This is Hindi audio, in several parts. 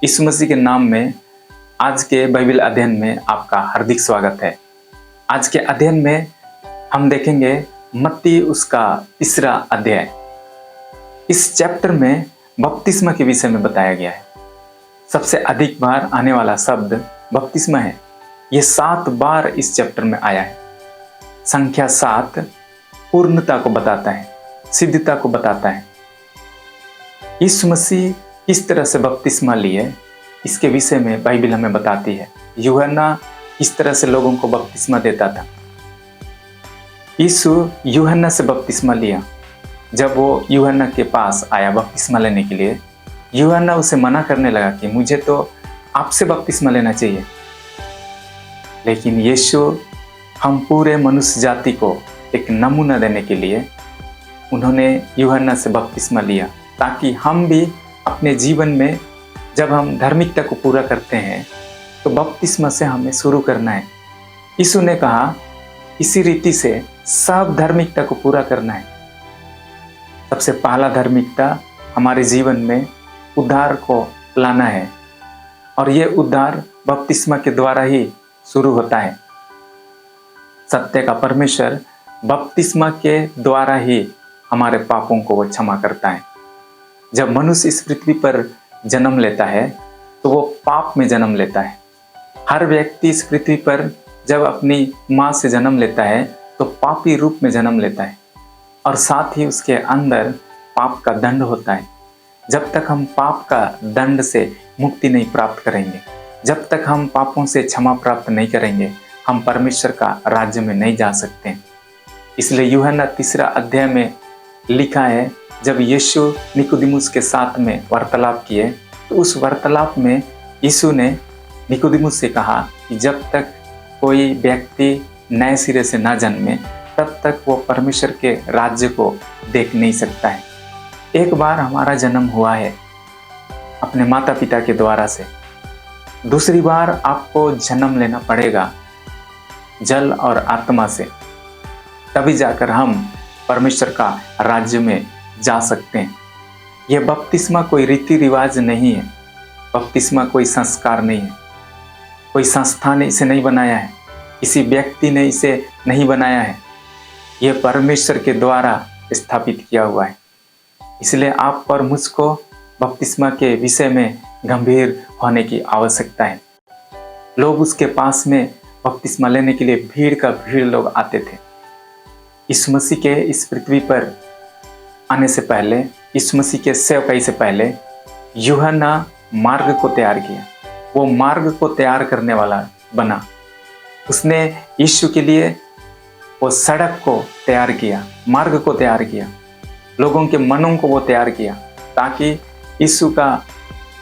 यीशु मसीह के नाम में आज के बाइबल अध्ययन में आपका हार्दिक स्वागत है। आज के अध्ययन में हम देखेंगे मत्ती उसका 3 अध्याय। इस चैप्टर में बपतिस्मा के विषय में बताया गया है। सबसे अधिक बार आने वाला शब्द बपतिस्मा है। ये 7 बार इस चैप्टर में आया है। संख्या 7 पूर्णता को बताता है, सिद्धता को बताता है। यीशु मसीह किस तरह से बपतिस्मा लिए, इसके विषय में बाइबल हमें बताती है। यूहन्ना किस तरह से लोगों को बपतिस्मा देता था। यीशु यूहन्ना से बपतिस्मा लिया। जब वो यूहन्ना के पास आया बपतिस्मा लेने के लिए, यूहन्ना उसे मना करने लगा कि मुझे तो आपसे बपतिस्मा लेना चाहिए। लेकिन यीशु हम पूरे मनुष्य जाति को एक नमूना देने के लिए उन्होंने यूहन्ना से बपतिस्मा लिया, ताकि हम भी अपने जीवन में जब हम धार्मिकता को पूरा करते हैं तो बपतिस्मा से हमें शुरू करना है। यीशु ने कहा इसी रीति से सब धार्मिकता को पूरा करना है। सबसे पहला धार्मिकता हमारे जीवन में उद्धार को लाना है, और ये उद्धार बपतिस्मा के द्वारा ही शुरू होता है। सत्य का परमेश्वर बपतिस्मा के द्वारा ही हमारे पापों को वो क्षमा करता है। जब मनुष्य इस पृथ्वी पर जन्म लेता है तो वो पाप में जन्म लेता है। हर व्यक्ति इस पृथ्वी पर जब अपनी माँ से जन्म लेता है तो पापी रूप में जन्म लेता है, और साथ ही उसके अंदर पाप का दंड होता है। जब तक हम पाप का दंड से मुक्ति नहीं प्राप्त करेंगे, जब तक हम पापों से क्षमा प्राप्त नहीं करेंगे, हम परमेश्वर का राज्य में नहीं जा सकते। इसलिए यूहन्ना 3 अध्याय में लिखा है, जब यीशु निकोदेमुस के साथ में वार्तालाप किए तो उस वार्तालाप में यीशु ने निकोदेमुस से कहा कि जब तक कोई व्यक्ति नए सिरे से ना जन्मे तब तक वो परमेश्वर के राज्य को देख नहीं सकता है। एक बार हमारा जन्म हुआ है अपने माता पिता के द्वारा से, दूसरी बार आपको जन्म लेना पड़ेगा जल और आत्मा से, तभी जाकर हम परमेश्वर का राज्य में जा सकते हैं। यह बपतिस्मा कोई रीति रिवाज नहीं है, बपतिस्मा कोई संस्कार नहीं है, कोई संस्था ने इसे नहीं बनाया है, किसी व्यक्ति ने इसे नहीं बनाया है। यह परमेश्वर के द्वारा स्थापित किया हुआ है। इसलिए आप और मुझको बपतिस्मा के विषय में गंभीर होने की आवश्यकता है। लोग उसके पास में बपतिस्मा लेने के लिए भीड़ का भीड़ लोग आते थे। यीशु मसीह के इस पृथ्वी पर आने से पहले, यीशु मसीह के सेवकाई से पहले यूहन्ना मार्ग को तैयार किया। वो मार्ग को तैयार करने वाला बना। उसने यीशु के लिए वो सड़क को तैयार किया, मार्ग को तैयार किया, लोगों के मनों को वो तैयार किया, ताकि यीशु का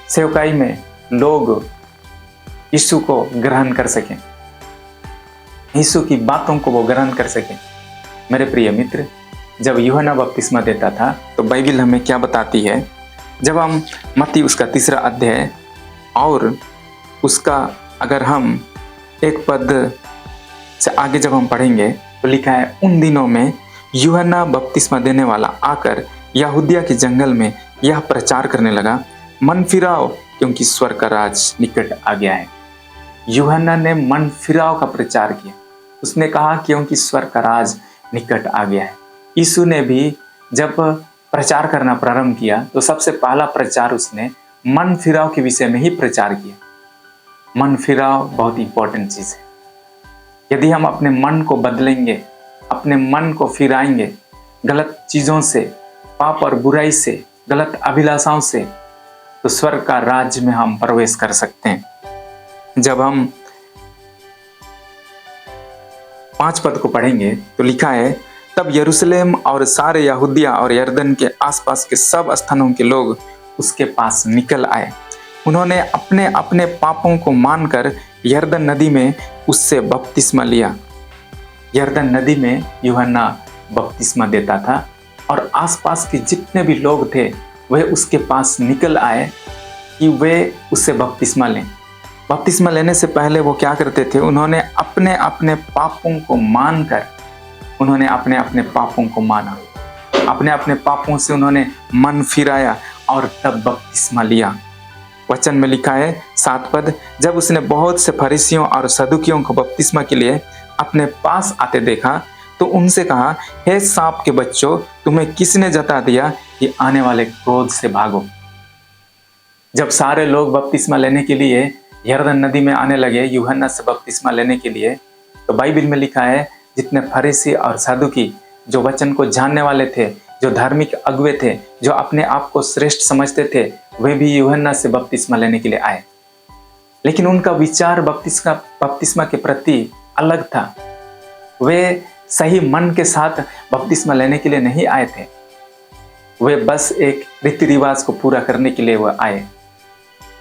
सेवकाई में लोग यीशु को ग्रहण कर सकें, यीशु की बातों को वो ग्रहण कर सकें। मेरे प्रिय मित्र, जब यूहन्ना बपतिस्मा देता था तो बाइबल हमें क्या बताती है। जब हम मत्ती उसका 3 अध्याय और उसका अगर हम एक पद से आगे जब हम पढ़ेंगे तो लिखा है, उन दिनों में यूहन्ना बपतिस्मा देने वाला आकर यहूदिया के जंगल में यह प्रचार करने लगा, मन फिराओ क्योंकि स्वर्ग का राज निकट आ गया है। यूहन्ना ने मन फिराओ का प्रचार किया। उसने कहा क्योंकि स्वर्ग का राज निकट आ गया है। यीशु ने भी जब प्रचार करना प्रारंभ किया तो सबसे पहला प्रचार उसने मन फिराव के विषय में ही प्रचार किया। मन फिराव बहुत इंपॉर्टेंट चीज है। यदि हम अपने मन को बदलेंगे, अपने मन को फिराएंगे गलत चीजों से, पाप और बुराई से, गलत अभिलाषाओं से, तो स्वर्ग का राज्य में हम प्रवेश कर सकते हैं। जब हम 5 पद को पढ़ेंगे तो लिखा है, तब यरूशलेम और सारे यहूदिया और यरदन के आसपास के सब स्थानों के लोग उसके पास निकल आए। उन्होंने अपने अपने पापों को मानकर यरदन नदी में उससे बपतिस्मा लिया। यरदन नदी में यूहन्ना बपतिस्मा देता था, और आसपास के जितने भी लोग थे वे उसके पास निकल आए कि वे उससे बपतिस्मा लें। बपतिस्मा लेने से पहले वो क्या करते थे, उन्होंने अपने अपने पापों को मानकर, उन्होंने अपने अपने पापों को माना, अपने अपने पापों से उन्होंने मन फिराया और तब बपतिस्मा लिया। वचन में लिखा है 7 पद, जब उसने बहुत से फरीसियों और सदुकियों को बपतिस्मा के लिए अपने पास आते देखा तो उनसे कहा, हे सांप के बच्चों, तुम्हें किसने जता दिया कि आने वाले क्रोध से भागो। जब सारे लोग बपतिस्मा लेने के लिए यरदन नदी में आने लगे यूहन्ना से बपतिस्मा लेने के लिए, तो बाइबल में लिखा है जितने फरीसी और सदुकी जो वचन को जानने वाले थे, जो धार्मिक अगुवे थे, जो अपने आप को श्रेष्ठ समझते थे, वे भी यूहन्ना से बपतिस्मा लेने के लिए आए। लेकिन उनका विचार बपतिस्मा के प्रति अलग था। वे सही मन के साथ बपतिस्मा लेने के लिए नहीं आए थे। वे बस एक रीति रिवाज को पूरा करने के लिए वह आए,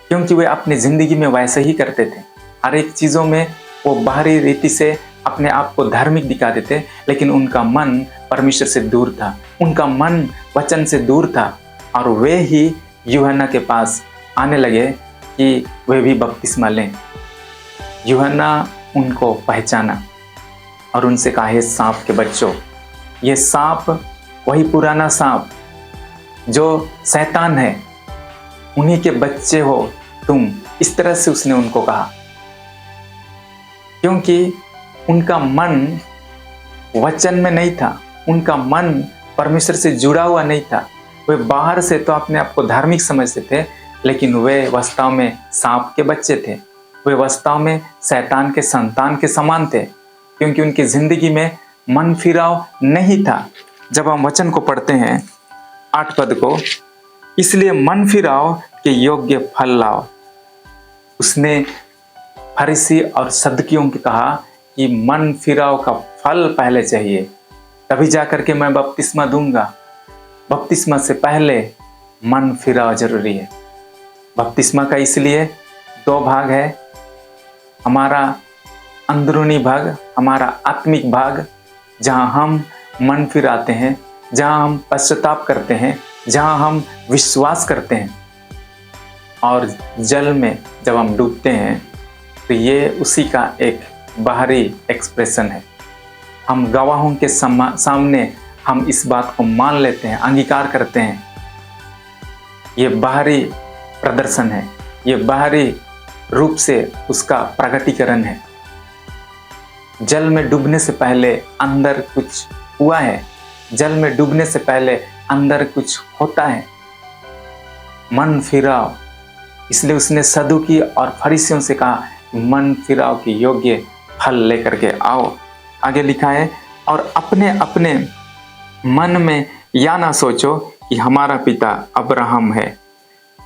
क्योंकि वे अपनी जिंदगी में वैसे ही करते थे। हर एक चीजों में वो बाहरी रीति से अपने आप को धार्मिक दिखाते थे, लेकिन उनका मन परमेश्वर से दूर था, उनका मन वचन से दूर था। और वे ही यूहन्ना के पास आने लगे कि वे भी बपतिस्मा लें। यूहन्ना उनको पहचाना और उनसे कहा, हे सांप के बच्चों, ये सांप वही पुराना सांप जो शैतान है, उन्हीं के बच्चे हो तुम। इस तरह से उसने उनको कहा, क्योंकि उनका मन वचन में नहीं था, उनका मन परमेश्वर से जुड़ा हुआ नहीं था। वे बाहर से तो अपने आप को धार्मिक समझते थे, लेकिन वे वास्तव में सांप के बच्चे थे। वे वास्तव में शैतान के संतान के समान थे, क्योंकि उनकी जिंदगी में मन फिराव नहीं था। जब हम वचन को पढ़ते हैं 8 पद को, इसलिए मन फिराव के योग्य फल लाओ। उसने फरीसी और सदुकियों को कहा कि मन फिराव का फल पहले चाहिए, तभी जाकर के मैं बपतिस्मा दूंगा। बपतिस्मा से पहले मन फिराव जरूरी है। बपतिस्मा का इसलिए 2 भाग है, हमारा अंदरूनी भाग, हमारा आत्मिक भाग, जहां हम मन फिराते हैं, जहां हम पश्चाताप करते हैं, जहां हम विश्वास करते हैं। और जल में जब हम डूबते हैं तो ये उसी का एक बाहरी एक्सप्रेशन है। हम गवाहों के सामने हम इस बात को मान लेते हैं, अंगीकार करते हैं। ये बाहरी प्रदर्शन है, ये बाहरी रूप से उसका प्रकटीकरण है। जल में डूबने से पहले अंदर कुछ हुआ है, जल में डूबने से पहले अंदर कुछ होता है, मन फिराव। इसलिए उसने सदुकी और फरीसियों से कहा, मन फिराव के योग्य फल लेकर के आओ। आगे लिखा है, और अपने अपने मन में या ना सोचो कि हमारा पिता अब्राहम है।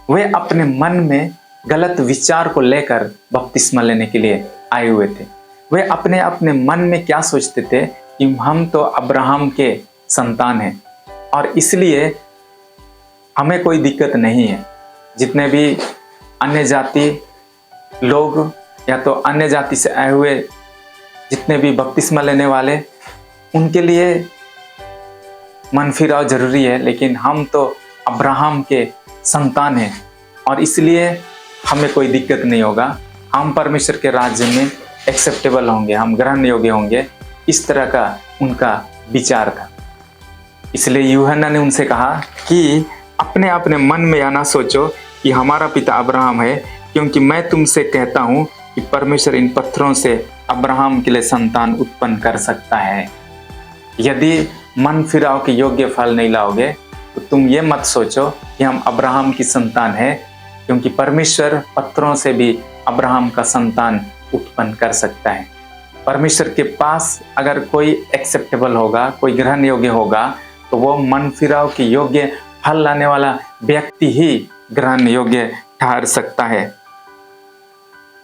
वे अपने मन में गलत विचार को लेकर बपतिस्मा लेने के लिए आए हुए थे। वे अपने अपने मन में क्या सोचते थे कि हम तो अब्राहम के संतान हैं और इसलिए हमें कोई दिक्कत नहीं है। जितने भी अन्य जाति लोग या तो अन्य जाति से आए हुए जितने भी बपतिस्मा लेने वाले, उनके लिए मन फिराव जरूरी है, लेकिन हम तो अब्राहम के संतान हैं और इसलिए हमें कोई दिक्कत नहीं होगा, हम परमेश्वर के राज्य में एक्सेप्टेबल होंगे, हम ग्रहण योग्य होंगे। इस तरह का उनका विचार था। इसलिए यूहन्ना ने उनसे कहा कि अपने अपने मन में या ना सोचो कि हमारा पिता अब्राहम है, क्योंकि मैं तुमसे कहता हूँ कि परमेश्वर इन पत्थरों से अब्राहम के लिए संतान उत्पन्न कर सकता है। यदि मन फिराव के योग्य फल नहीं लाओगे तो तुम ये मत सोचो कि हम अब्राहम की संतान है, क्योंकि परमेश्वर पत्थरों से भी अब्राहम का संतान उत्पन्न कर सकता है। परमेश्वर के पास अगर कोई एक्सेप्टेबल होगा, कोई ग्रहण योग्य होगा, तो वो मन फिराव के योग्य फल लाने वाला व्यक्ति ही ग्रहण योग्य ठहर सकता है।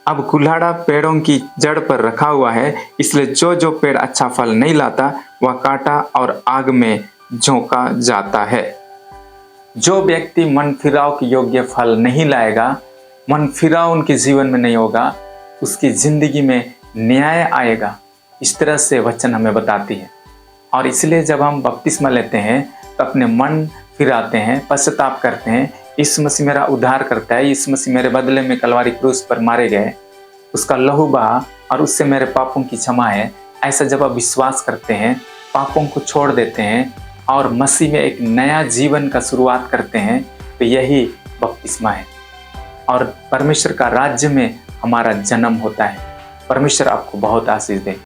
अब कुल्हाड़ा पेड़ों की जड़ पर रखा हुआ है, इसलिए जो जो पेड़ अच्छा फल नहीं लाता वह काटा और आग में झोंका जाता है। जो व्यक्ति मन फिराव के योग्य फल नहीं लाएगा, मन फिराव उनके जीवन में नहीं होगा, उसकी जिंदगी में न्याय आएगा। इस तरह से वचन हमें बताती है। और इसलिए जब हम बपतिस्मा लेते हैं तो अपने मन फिराते हैं, पश्चाताप करते हैं, यीशु मसीह मेरा उद्धार करता है, यीशु मसीह मेरे बदले में कलवारी क्रूस पर मारे गए, उसका लहू बहा और उससे मेरे पापों की क्षमा है। ऐसा जब आप विश्वास करते हैं, पापों को छोड़ देते हैं और मसीह में एक नया जीवन का शुरुआत करते हैं, तो यही बपतिस्मा है। और परमेश्वर का राज्य में हमारा जन्म होता है। परमेश्वर आपको बहुत आशीष दे।